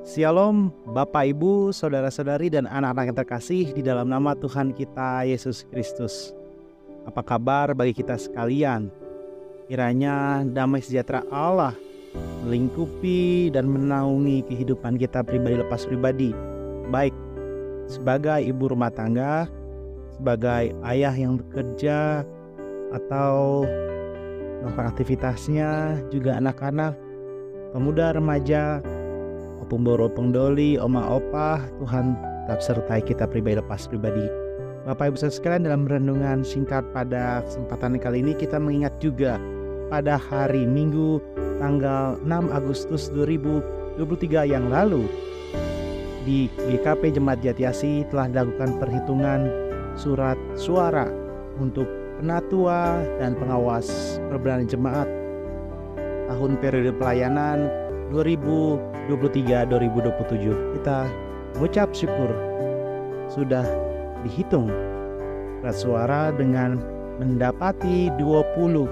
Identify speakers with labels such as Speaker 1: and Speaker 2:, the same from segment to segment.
Speaker 1: Shalom Bapak Ibu, Saudara-saudari dan anak-anak yang terkasih di dalam nama Tuhan kita Yesus Kristus. Apa kabar bagi kita sekalian? Kiranya damai sejahtera Allah melingkupi dan menaungi kehidupan kita pribadi lepas pribadi. Baik sebagai ibu rumah tangga, sebagai ayah yang bekerja atau melakukan aktivitasnya, juga anak-anak, pemuda, remaja, pemboro pengdoli, oma opa, Tuhan tetap sertai kita pribadi lepas pribadi. Bapak Ibu saudara sekalian, dalam renungan singkat pada kesempatan kali ini kita mengingat juga pada hari Minggu tanggal 6 Agustus 2023 yang lalu di GKP Jemaat Jatiasi telah dilakukan perhitungan surat suara untuk penatua dan pengawas perbendaharaan jemaat tahun periode pelayanan 2023-2027. Kita mengucap syukur sudah dihitung surat suara dengan mendapati 20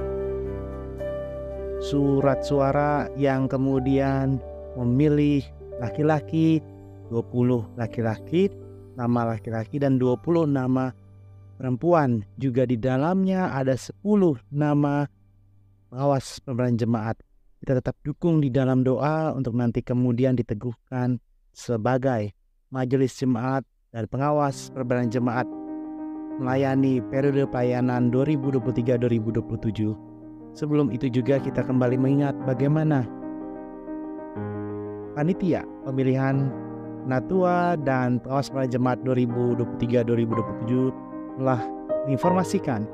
Speaker 1: surat suara yang kemudian memilih laki-laki, 20 laki-laki, nama laki-laki, dan 20 nama perempuan. Juga di dalamnya ada 10 nama pengawas perbendaharaan jemaat. Kita tetap dukung di dalam doa untuk nanti kemudian diteguhkan sebagai majelis jemaat dan pengawas perbendaharaan jemaat melayani periode pelayanan 2023-2027. Sebelum itu juga kita kembali mengingat bagaimana panitia pemilihan penatua dan pengawas perbendaharaan jemaat 2023-2027 telah menginformasikan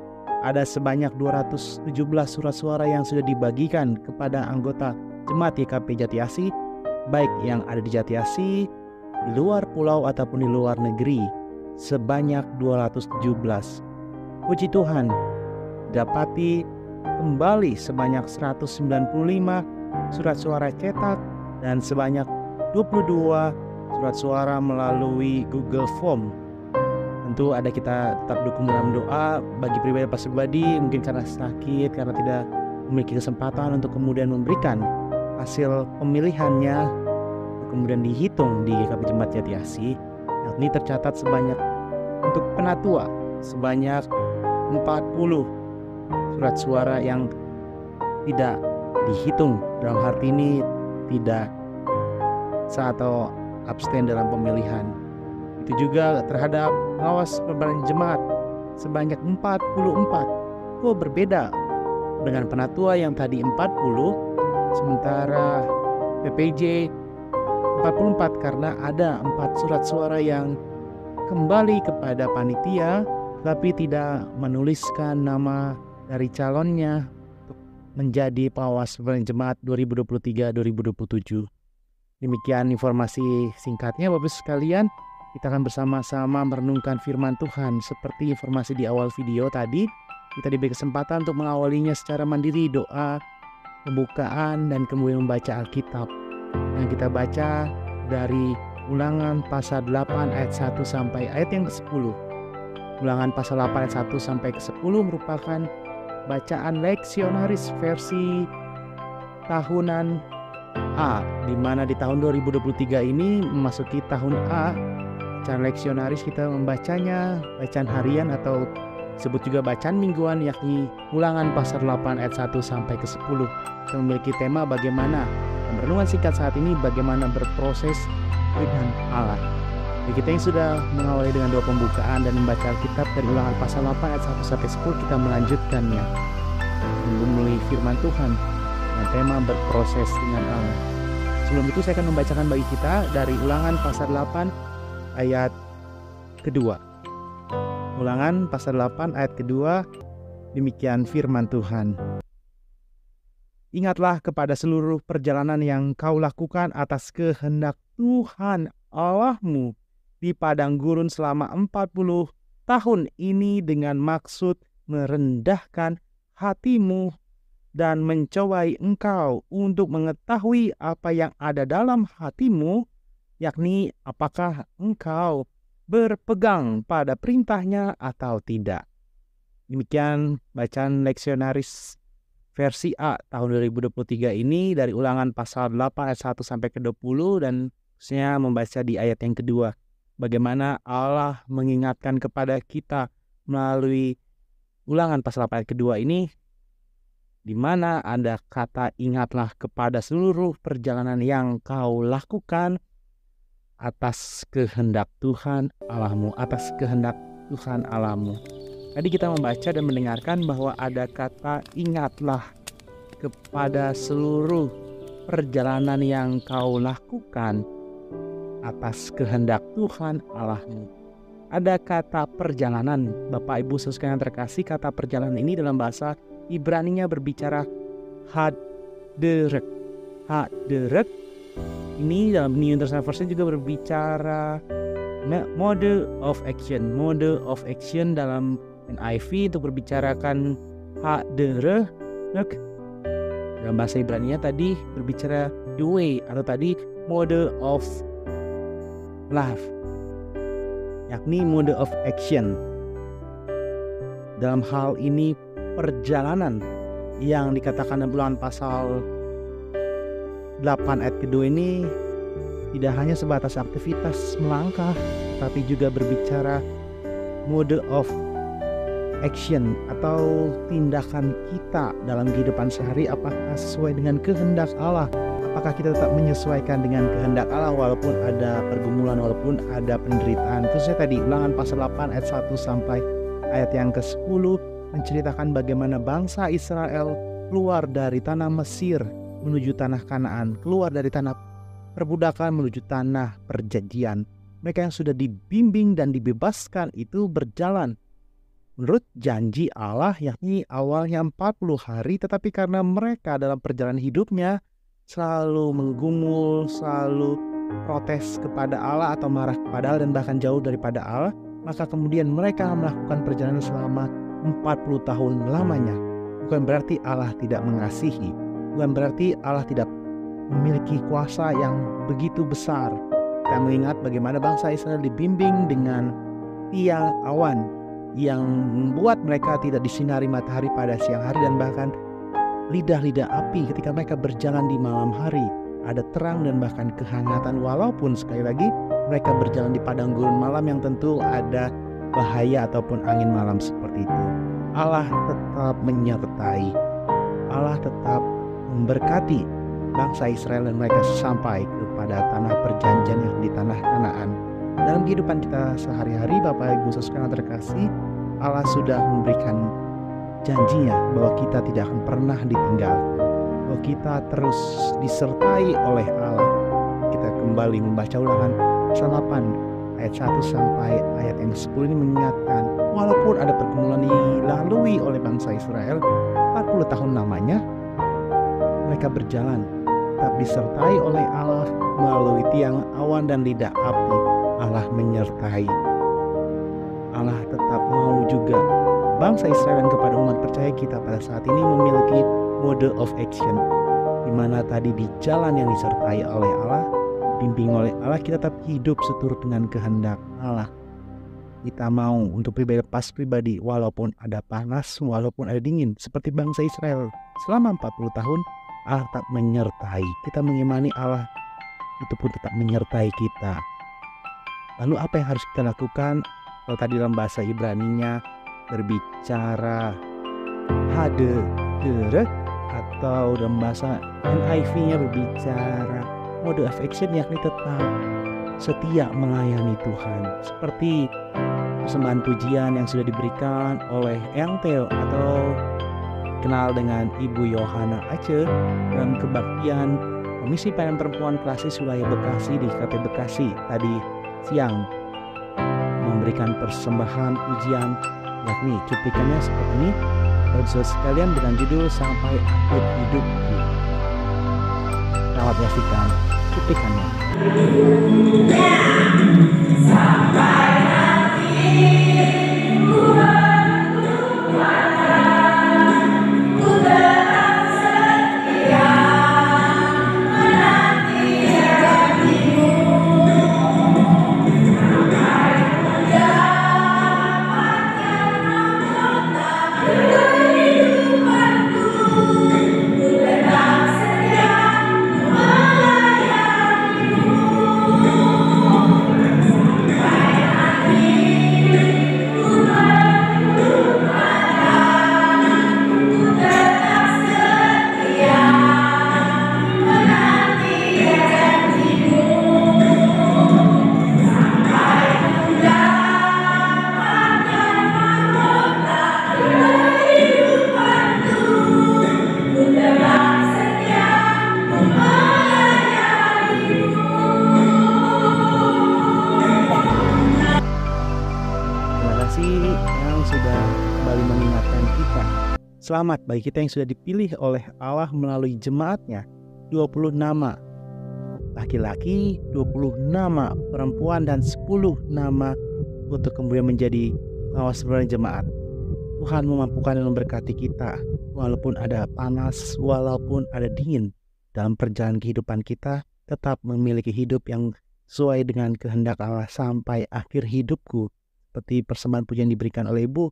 Speaker 1: ada sebanyak 217 surat suara yang sudah dibagikan kepada anggota Jemaat GKP Jatiasi, baik yang ada di Jatiasi, di luar pulau ataupun di luar negeri, sebanyak 217. Puji Tuhan, dapati kembali sebanyak 195 surat suara cetak dan sebanyak 22 surat suara melalui Google Form. Tentu ada kita tetap dukung dalam doa bagi pribadi pas pribadi, mungkin karena sakit, karena tidak memiliki kesempatan untuk kemudian memberikan hasil pemilihannya kemudian dihitung di GKP Jemaat Jatiasi. Yakni tercatat sebanyak untuk penatua sebanyak 40 surat suara yang tidak dihitung, dalam arti ini tidak sah atau abstain dalam pemilihan. Itu juga terhadap pengawas perbendaharaan jemaat sebanyak 44. Berbeda dengan penatua yang tadi 40, sementara PPJ 44 karena ada 4 surat suara yang kembali kepada panitia tapi tidak menuliskan nama dari calonnya untuk menjadi pengawas perbendaharaan jemaat 2023-2027. Demikian informasi singkatnya Bapak sekalian. Kita akan bersama-sama merenungkan firman Tuhan. Seperti informasi di awal video tadi, kita diberi kesempatan untuk mengawalinya secara mandiri, doa, pembukaan, dan kemudian membaca Alkitab. Yang kita baca dari Ulangan pasal 8 ayat 1 sampai ayat yang ke-10. Ulangan pasal 8 ayat 1 sampai ke-10 merupakan bacaan leksionaris versi tahunan A, di mana di tahun 2023 ini memasuki tahun A. Bacaan leksionaris kita membacanya bacaan harian atau disebut juga bacaan mingguan, yakni Ulangan pasal 8 ayat 1 sampai ke 10. Kita memiliki tema bagaimana renungan singkat saat ini, bagaimana berproses dengan Allah. Bagi kita yang sudah mengawali dengan doa pembukaan dan membaca Alkitab dari Ulangan pasal 8 ayat 1 sampai 10, kita melanjutkannya melalui firman Tuhan dengan tema berproses dengan Allah. Sebelum itu saya akan membacakan bagi kita dari Ulangan pasal 8 ayat kedua. Ulangan pasal 8 ayat kedua, demikian firman Tuhan. Ingatlah kepada seluruh perjalanan yang kau lakukan atas kehendak Tuhan Allahmu di padang gurun selama 40 tahun ini dengan maksud merendahkan hatimu dan mencobai engkau untuk mengetahui apa yang ada dalam hatimu, yakni apakah engkau berpegang pada perintahnya atau tidak. Demikian bacaan leksionaris versi A tahun 2023 ini dari Ulangan pasal 8 ayat 1 sampai ke 20, dan khususnya membaca di ayat yang kedua. Bagaimana Allah mengingatkan kepada kita melalui Ulangan pasal 8 ayat kedua ini, di mana ada kata ingatlah kepada seluruh perjalanan yang kau lakukan atas kehendak Tuhan Allahmu, atas kehendak Tuhan Allahmu. Tadi kita membaca dan mendengarkan bahwa ada kata ingatlah kepada seluruh perjalanan yang kau lakukan atas kehendak Tuhan Allahmu. Ada kata perjalanan. Bapak Ibu sekalian terkasih, kata perjalanan ini dalam bahasa Ibrani-nya berbicara haderek. Haderek ini dalam New International Version juga berbicara mode of action. Mode of action dalam NIV untuk berbicarakan haderek. Dalam bahasa Ibrani-nya tadi berbicara the way, atau tadi mode of life, yakni mode of action. Dalam hal ini perjalanan yang dikatakan dalam Ulangan pasal 8 ayat kedua ini tidak hanya sebatas aktivitas melangkah, tapi juga berbicara mode of action atau tindakan kita dalam kehidupan sehari. Apakah sesuai dengan kehendak Allah? Apakah kita tetap menyesuaikan dengan kehendak Allah walaupun ada pergumulan, walaupun ada penderitaan? Khususnya tadi Ulangan pasal 8 ayat 1 sampai ayat yang ke-10 menceritakan bagaimana bangsa Israel keluar dari tanah Mesir menuju tanah Kanaan, keluar dari tanah perbudakan menuju tanah perjanjian. Mereka yang sudah dibimbing dan dibebaskan itu berjalan menurut janji Allah, yakni awalnya 40 hari, tetapi karena mereka dalam perjalanan hidupnya selalu menggumul, selalu protes kepada Allah atau marah kepada Allah dan bahkan jauh daripada Allah, maka kemudian mereka melakukan perjalanan selama 40 tahun lamanya. Bukan berarti Allah tidak mengasihi, bukan berarti Allah tidak memiliki kuasa yang begitu besar. Kita mengingat bagaimana bangsa Israel dibimbing dengan tiang awan yang membuat mereka tidak disinari matahari pada siang hari, dan bahkan lidah-lidah api ketika mereka berjalan di malam hari. Ada terang dan bahkan kehangatan, walaupun sekali lagi mereka berjalan di padang gurun malam yang tentu ada bahaya ataupun angin malam seperti itu. Allah tetap menyertai, Allah tetap memberkati bangsa Israel dan mereka sampai kepada tanah perjanjian yang di tanah Kanaan. Dalam kehidupan kita sehari-hari, Bapak Ibu sekalian terkasih, Allah sudah memberikan janjinya bahwa kita tidak akan pernah ditinggalkan, bahwa kita terus disertai oleh Allah. Kita kembali membaca Ulangan pasal 8 ayat 1 sampai ayat yang 10 ini mengingatkan, walaupun ada pergumulan dilalui oleh bangsa Israel 40 tahun lamanya, mereka berjalan tetap disertai oleh Allah melalui tiang awan dan lidah api. Allah menyertai. Allah tetap mau juga bangsa Israel dan kepada umat percaya kita pada saat ini memiliki mode of action, di mana tadi di jalan yang disertai oleh Allah, bimbing oleh Allah, kita tetap hidup seturut dengan kehendak Allah. Kita mau untuk pribadi walaupun ada panas, walaupun ada dingin, seperti bangsa Israel selama 40 tahun Allah tetap menyertai. Kita mengimani Allah itu pun tetap menyertai kita. Lalu apa yang harus kita lakukan? Kalau tadi dalam bahasa Ibrani-nya berbicara haderek, atau dalam bahasa NIV-nya berbicara mode of action, yakni tetap setia melayani Tuhan. Seperti persembahan pujian yang sudah diberikan oleh Eyang Theo atau kenal dengan Ibu Yohana Aceh dalam kebaktian Komisi Pelayanan Perempuan Klasis Wilayah Bekasi di KP Bekasi tadi siang, memberikan persembahan pujian, yakni cuplikannya seperti ini, saudara sekalian, dengan judul Sampai Akhir Hidupku. Selamat menyaksikan cuplikannya. Sampai Selamat bagi kita yang sudah dipilih oleh Allah melalui jemaatnya. 20 nama laki-laki, 20 nama perempuan, dan 10 nama untuk kemudian menjadi pengawas pemberian jemaat. Tuhan memampukan dan memberkati kita walaupun ada panas, walaupun ada dingin. Dalam perjalanan kehidupan kita tetap memiliki hidup yang sesuai dengan kehendak Allah sampai akhir hidupku. Seperti persembahan pujian diberikan oleh Ibu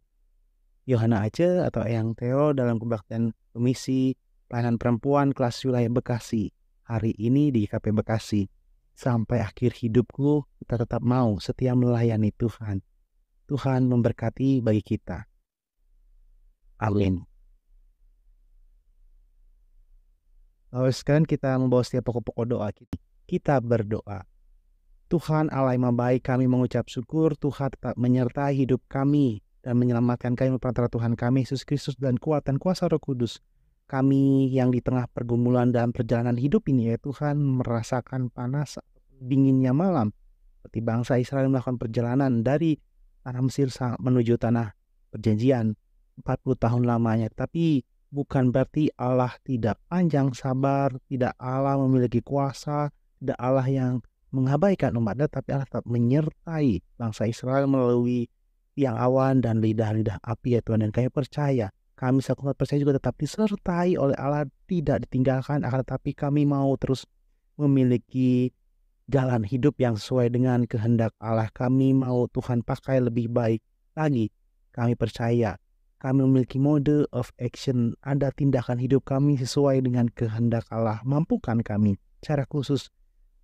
Speaker 1: Yohana Ace atau Eyang Theo dalam kebaktian komisi pelayanan perempuan kelas wilayah Bekasi hari ini di KP Bekasi. Sampai akhir hidupku kita tetap mau setia melayani Tuhan. Tuhan memberkati bagi kita. Amin. Lalu sekarang kita membawa setiap pokok-pokok doa kita berdoa. Tuhan Allah yang baik, kami mengucap syukur Tuhan tetap menyertai hidup kami dan menyelamatkan kami perantara Tuhan kami Yesus Kristus dan kuat dan kuasa Roh Kudus. Kami yang di tengah pergumulan dalam perjalanan hidup ini ya Tuhan merasakan panas dinginnya malam. Seperti bangsa Israel melakukan perjalanan dari tanah Mesir menuju tanah perjanjian 40 tahun lamanya. Tapi bukan berarti Allah tidak panjang sabar, tidak Allah memiliki kuasa, tidak Allah yang mengabaikan umatnya, tapi Allah tetap menyertai bangsa Israel melalui tiang awan dan lidah-lidah api ya Tuhan. Dan kami percaya, kami selaku umat percaya juga tetap disertai oleh Allah, tidak ditinggalkan, akan tetapi kami mau terus memiliki jalan hidup yang sesuai dengan kehendak Allah. Kami mau Tuhan pakai lebih baik lagi. Kami percaya, kami memiliki mode of action, ada tindakan hidup kami sesuai dengan kehendak Allah. Mampukan kami. Secara khusus,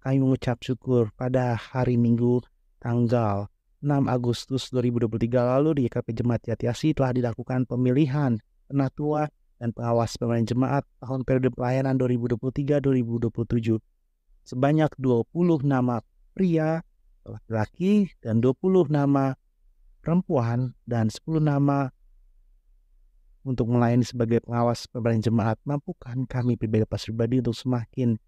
Speaker 1: kami mengucap syukur pada hari Minggu tanggal 6 Agustus 2023 lalu di KP Jemaat Jati Asih telah dilakukan pemilihan penatua dan pengawas pemberian jemaat tahun periode pelayanan 2023-2027. Sebanyak 20 nama pria laki-laki dan 20 nama perempuan dan 10 nama untuk melayani sebagai pengawas pemberian jemaat. Mampukan kami pribadi untuk semakin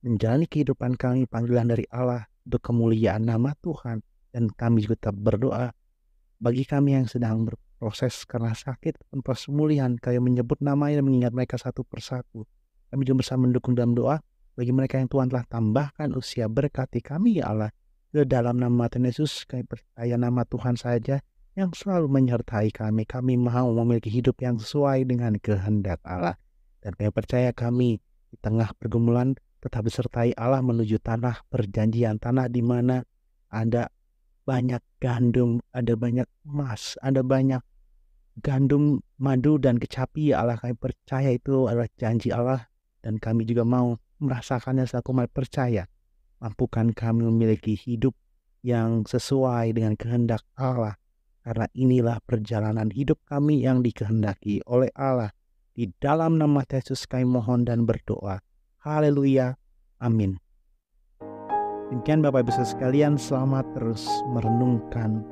Speaker 1: menjalani kehidupan kami panggilan dari Allah untuk kemuliaan nama Tuhan. Dan kami juga tetap berdoa bagi kami yang sedang berproses karena sakit dan proses pemulihan. Kami menyebut namanya dan mengingat mereka satu persatu. Kami juga bersama mendukung dalam doa bagi mereka yang Tuhan telah tambahkan usia. Berkati kami ya Allah. Ke dalam nama Tuhan Yesus kami percaya nama Tuhan saja yang selalu menyertai kami. Kami mau memiliki hidup yang sesuai dengan kehendak Allah. Dan kami percaya kami di tengah pergumulan tetap disertai Allah menuju tanah perjanjian. Tanah di mana ada banyak gandum, ada banyak emas, ada banyak gandum, madu, dan kecapi ya Allah. Kami percaya itu adalah janji Allah dan kami juga mau merasakannya selaku umat percaya. Mampukan kami memiliki hidup yang sesuai dengan kehendak Allah, karena inilah perjalanan hidup kami yang dikehendaki oleh Allah. Di dalam nama Yesus kami mohon dan berdoa. Haleluya. Amin. Demikian Bapak Ibu sekalian, selamat terus merenungkan,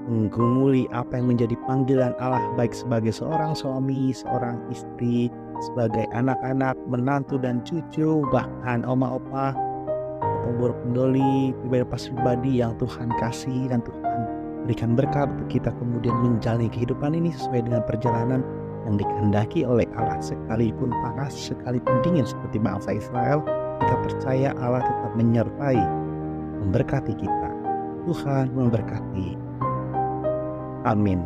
Speaker 1: menggumuli apa yang menjadi panggilan Allah, baik sebagai seorang suami, seorang istri, sebagai anak-anak, menantu dan cucu, bahkan oma opa, pemburu pendoli, pribadi yang Tuhan kasih dan Tuhan berikan berkat untuk kita kemudian menjalani kehidupan ini sesuai dengan perjalanan yang dikehendaki oleh Allah. Sekalipun panas, sekalipun dingin seperti bangsa Israel, kita percaya Allah tetap menyertai, memberkati kita. Tuhan memberkati. Amin.